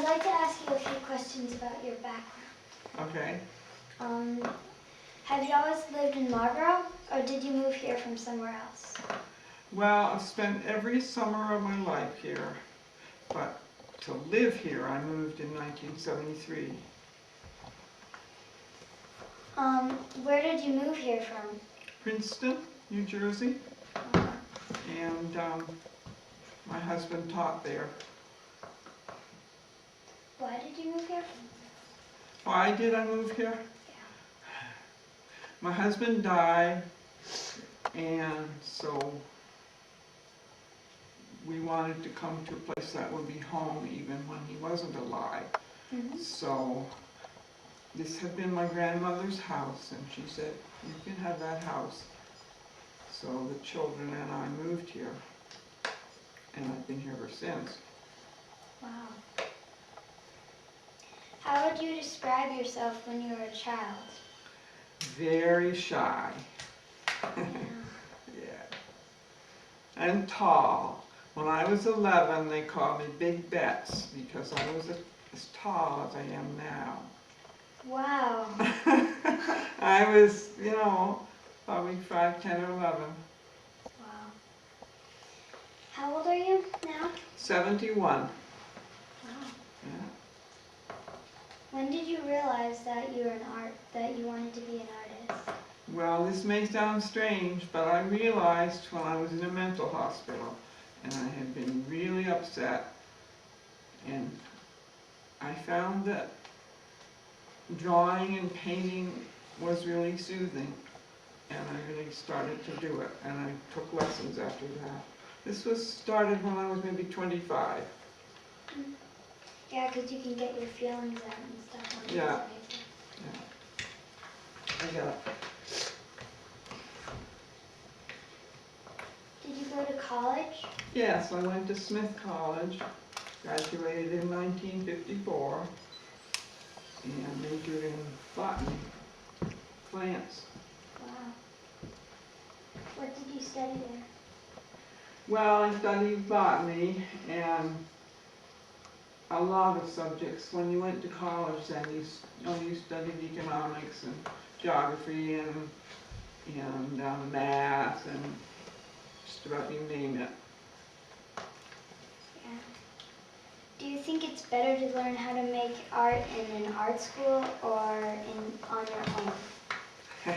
I'd like to ask you a few questions about your background. Okay. Have you always lived in Marlboro, or did you move here from somewhere else? Well, I've spent every summer of my life here, but to live here, I moved in 1973. Where did you move here from? Princeton, New Jersey, and my husband taught there. Why did you move here? Why did I move here? Yeah. My husband died, and so we wanted to come to a place that would be home even when he wasn't alive. Mm-hmm. So this had been my grandmother's house, and she said, you can have that house. So the children and I moved here, and I've been here ever since. Wow. How would you describe yourself when you were a child? Very shy. Yeah. Yeah. And tall. When I was 11, they called me Big Bets because I was as tall as I am now. Wow. I was, probably 5, 10, or 11. Wow. How old are you now? 71. Wow. Yeah. When did you realize that you wanted to be an artist? Well, this may sound strange, but I realized when I was in a mental hospital and I had been really upset, and I found that drawing and painting was really soothing, and I really started to do it, and I took lessons after that. This was started when I was maybe 25. Yeah, because you can get your feelings out and stuff on Yeah. paper. Yeah. I got it. Did you go to college? Yes, I went to Smith College, graduated in 1954, and majored in botany, plants. Wow. What did you study there? Well, I studied botany and a lot of subjects. When you went to college, then you studied economics and geography and math and just about you name it. Yeah. Do you think it's better to learn how to make art in an art school or on your own?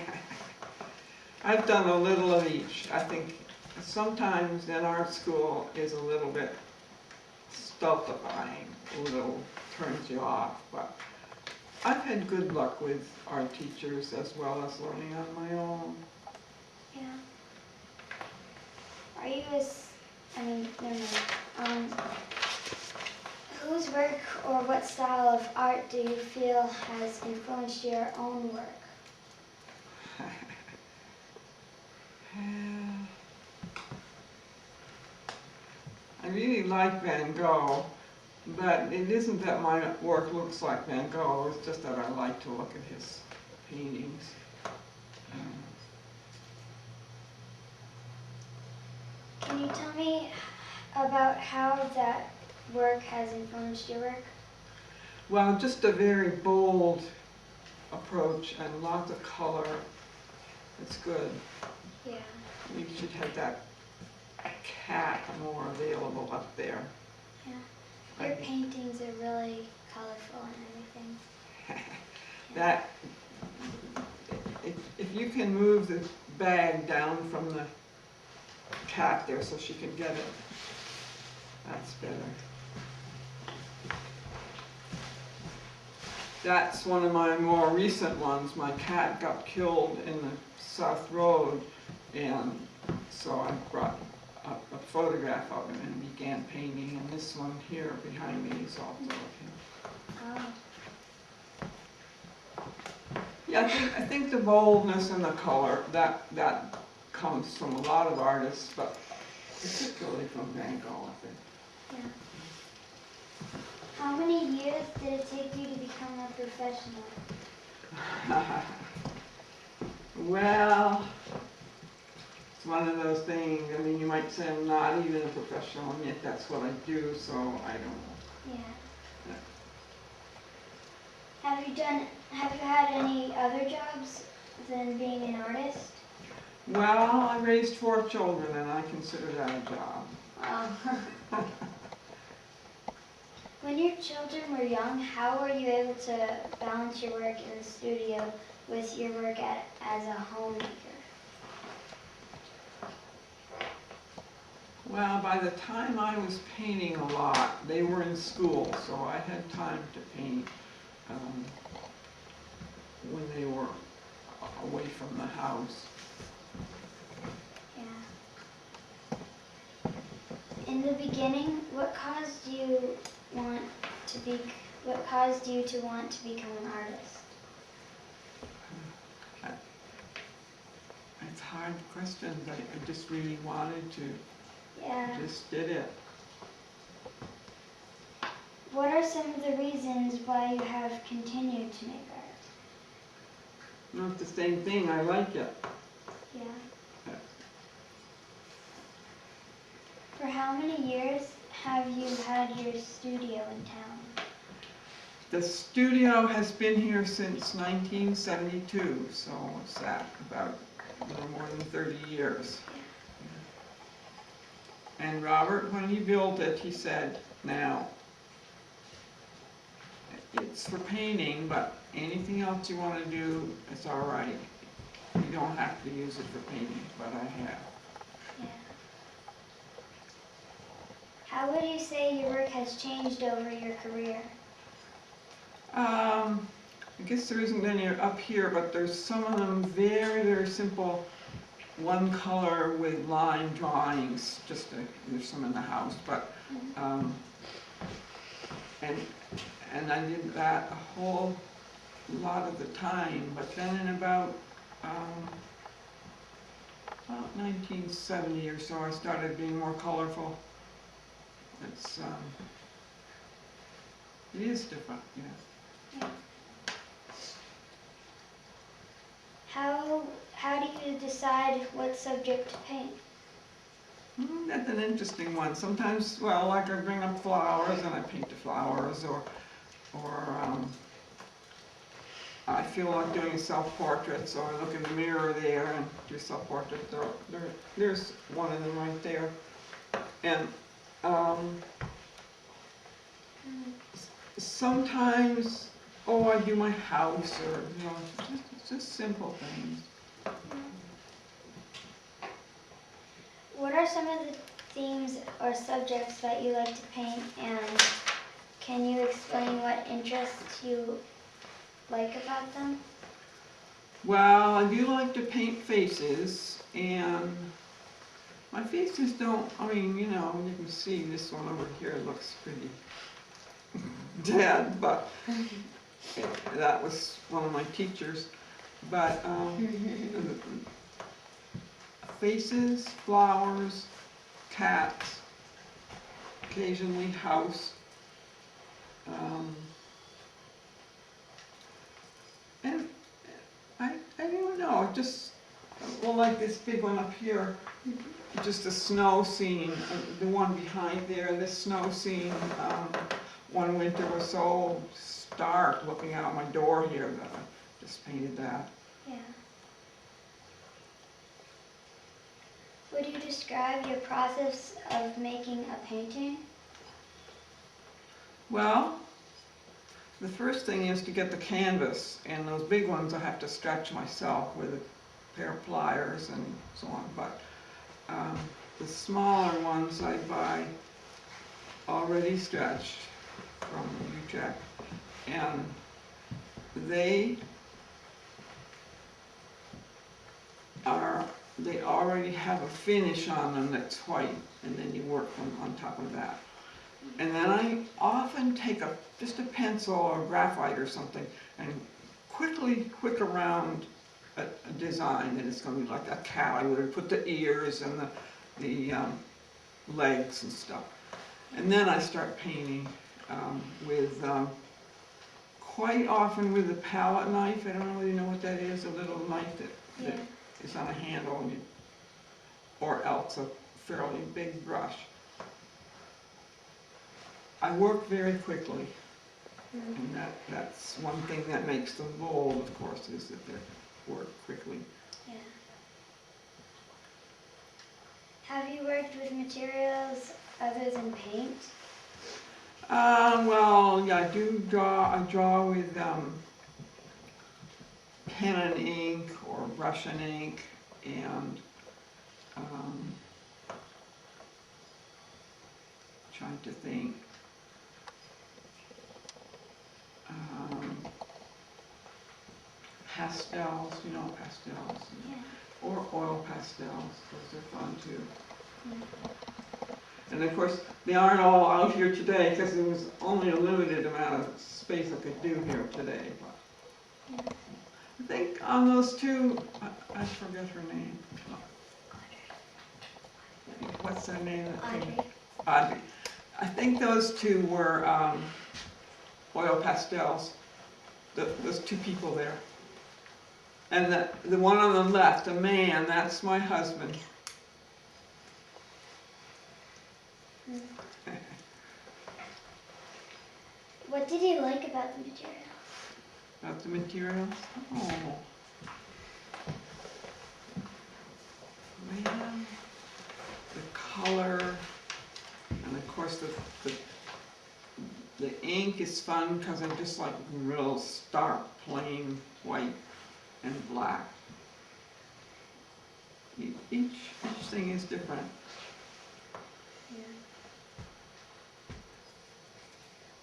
I've done a little of each. I think sometimes an art school is a little bit stultifying, a little turns you off, but I've had good luck with art teachers as well as learning on my own. Yeah. Are you never mind. Whose work or what style of art do you feel has influenced your own work? I really like Van Gogh, but it isn't that my work looks like Van Gogh, it's just that I like to look at his paintings. Can you tell me about how that work has influenced your work? Well, just a very bold approach and lots of color. It's good. Yeah. You should have that cat more available up there. Yeah. Your paintings are really colorful and everything. That, if you can move the bag down from the cat there so she can get it, that's better. That's one of my more recent ones. My cat got killed in the South Road, and so I brought a photograph of him and began painting, and this one here behind me is also of him. Oh. Yeah, I think the boldness and the color, that comes from a lot of artists, but particularly from Van Gogh, I think. Yeah. How many years did it take you to become a professional? Well, it's one of those things. I mean, you might say I'm not even a professional, and yet that's what I do, so I don't know. Yeah. Have you had any other jobs than being an artist? Well, I raised 4 children and I consider that a job. Oh. When your children were young, how were you able to balance your work in the studio with your work as a homemaker? Well, by the time I was painting a lot, they were in school, so I had time to paint when they were away from the house. Yeah. In the beginning, what caused you to want to become an artist? It's a hard question, but I just really wanted to. Yeah. I just did it. What are some of the reasons why you have continued to make art? Not the same thing, I like it. Yeah. For how many years have you had your studio in town? The studio has been here since 1972, so what's that, about a little more than 30 years. And Robert, when he built it, he said, now, it's for painting, but anything else you want to do, it's all right. You don't have to use it for painting, but I have. Yeah. How would you say your work has changed over your career? I guess there isn't any up here, but there's some of them very, very simple, one color with line drawings, there's some in the house, but, and I did that a whole lot of the time, but then in about 1970 or so, I started being more colorful. It is different, yes. How do you decide what subject to paint? That's an interesting one. Sometimes, well, like I bring up flowers and I paint the flowers, or I feel like doing self-portrait, so I look in the mirror there and do self-portrait. There's one of them right there. And sometimes, I do my house, or, just simple things. What are some of the themes or subjects that you like to paint, and can you explain what interests you like about them? Well, I do like to paint faces, and my faces don't, you can see this one over here looks pretty dead, but that was one of my teachers. But faces, flowers, cats, occasionally house, and I don't know, just, like this big one up here, just a snow scene, the one behind there, this snow scene, one winter was so stark looking out my door here that I just painted that. Yeah. Would you describe your process of making a painting? Well, the first thing is to get the canvas, and those big ones I have to stretch myself with a pair of pliers and so on, but the smaller ones I buy already stretched from Utrecht, and they already have a finish on them that's white, and then you work on top of that. And then I often take just a pencil or graphite or something and quickly around a design that is going to be like a cat. I would put the ears and the legs and stuff. And then I start painting with, quite often with a palette knife. I don't know whether you know what that is, a little knife that is on a handle, or else a fairly big brush. I work very quickly. And that's one thing that makes them bold, of course, is that they work quickly. Yeah. Have you worked with materials other than paint? Well, yeah, I do draw. I draw with pen and ink or brush and ink, and trying to think. Pastels, you know, pastels, Yeah. or oil pastels. Those are fun too. Yeah. And of course, they aren't all out here today because there was only a limited amount of space I could do here today. But Yeah. I think on those two, I forget her name. What's her name? Audrey. Audrey. I think those two were oil pastels. Those two people there. And the one on the left, a man, that's my husband. What did you like about the material? About the materials? Oh. Well, the color, and of course the ink is fun because I just like real stark, plain white and black. Each thing is different. Yeah.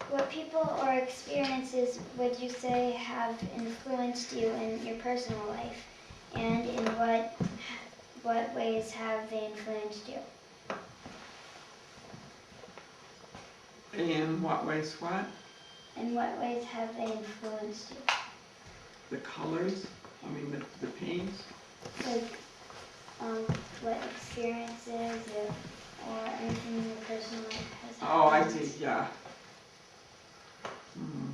What people or experiences would you say have influenced you in your personal life, and in what ways have they influenced you? In what ways what? In what ways have they influenced you? The colors, I mean the paints. Like, what experiences or anything in your personal life has happened? Oh, I see, yeah. Hmm.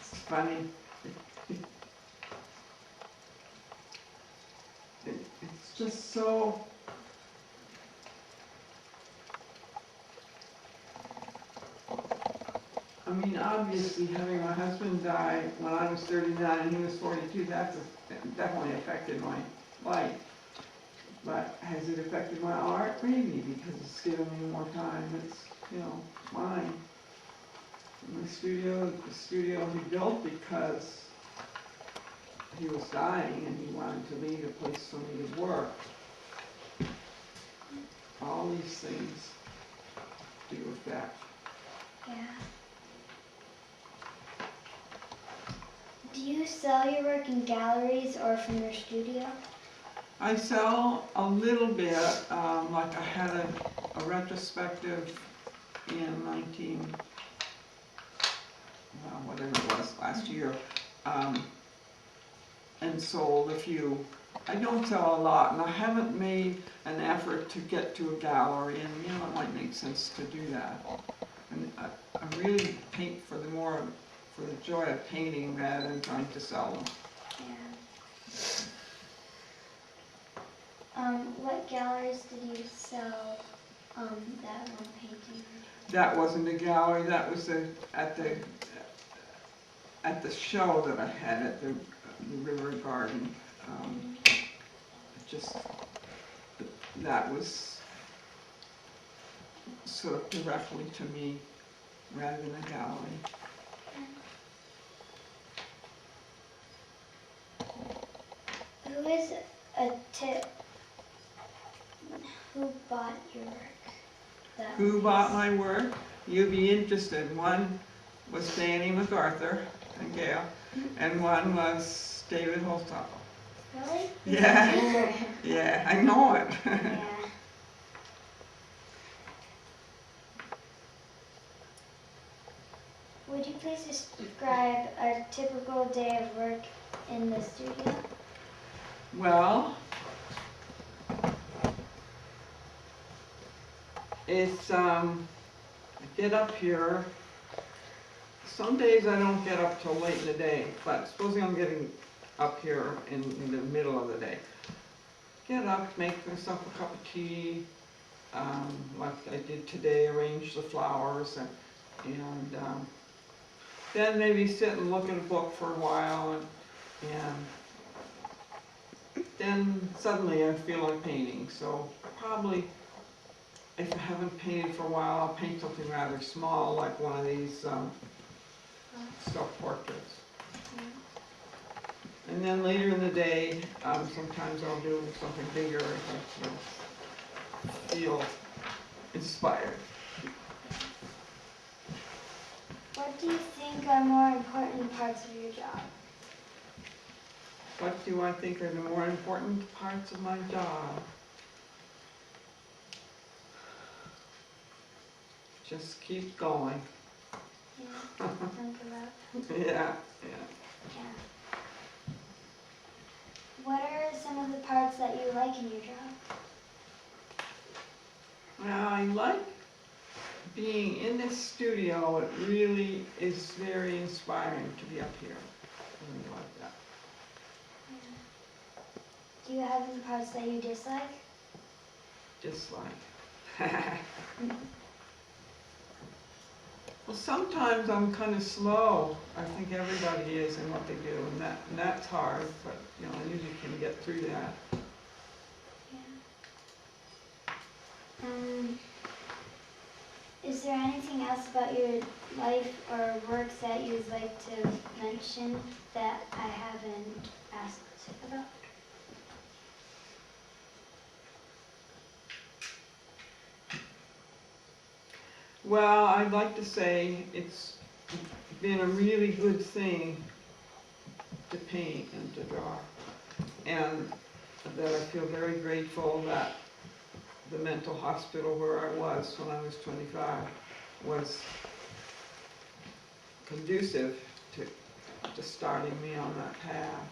It's funny. It's just so. I mean, obviously, having my husband die when I was 39 and he was 42, that's definitely affected my life. But has it affected my art? Maybe, because it's given me more time. It's, you know, mine. And the studio he built because he was dying and he wanted to leave a place for me to work. All these things do affect. Yeah. Do you sell your work in galleries or from your studio? I sell a little bit, like I had a retrospective in whatever it was, last year, and sold a few. I don't sell a lot, and I haven't made an effort to get to a gallery, and you know, it might make sense to do that. And I really paint for the joy of painting rather than trying to sell them. Yeah. What galleries did you sell that one painting? That wasn't a gallery, that was at the show that I had at the River Garden. Just, that was sort of directly to me rather than a gallery. Who is a tip? Who bought your work? Who bought my work? You'd be interested. One was Danny Macarthur and Gail, and one was David Holzapfel. Really? Yeah. Yeah, I know it. Yeah. Would you please describe a typical day of work in the studio? Well, it's, I get up here, some days I don't get up till late in the day, but supposing I'm getting up here in the middle of the day. Get up, make myself a cup of tea, like I did today, arrange the flowers, and then maybe sit and look at a book for a while, and then suddenly I feel like painting. So probably, if I haven't painted for a while, I'll paint something rather small, like one of these self-portraits. And then later in the day, sometimes I'll do something bigger if I feel inspired. What do you think are more important parts of your job? What do I think are the more important parts of my job? Just keep going. Yeah, don't give up. Yeah. Yeah. What are some of the parts that you like in your job? Well, I like being in this studio. It really is very inspiring to be up here. I really like that. Do you have any parts that you dislike? Dislike. Well, sometimes I'm kind of slow. I think everybody is in what they do, and that's hard. But I usually can get through that. Yeah. Is there anything else about your life or work that you'd like to mention that I haven't asked about? Well, I'd like to say it's been a really good thing to paint and to draw, and that I feel very grateful that the mental hospital where I was when I was 25 was conducive to starting me on that path.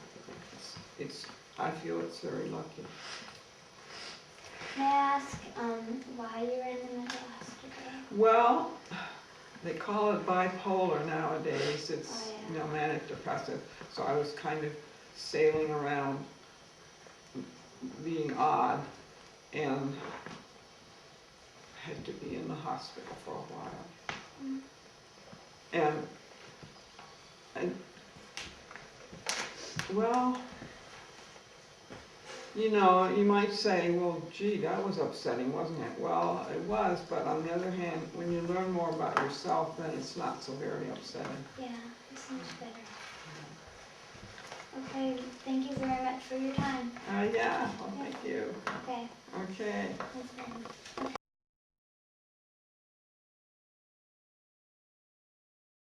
I feel it's very lucky. May I ask why you were in the mental hospital? Well, they call it bipolar nowadays. It's manic depressive. So I was kind of sailing around being odd and had to be in the hospital for a while. And well, you might say, well, gee, that was upsetting, wasn't it? Well, it was, but on the other hand, when you learn more about yourself, then it's not so very upsetting. Yeah, it's much better. Okay, thank you very much for your time. Yeah, well, thank you. Okay. Okay. That's fine.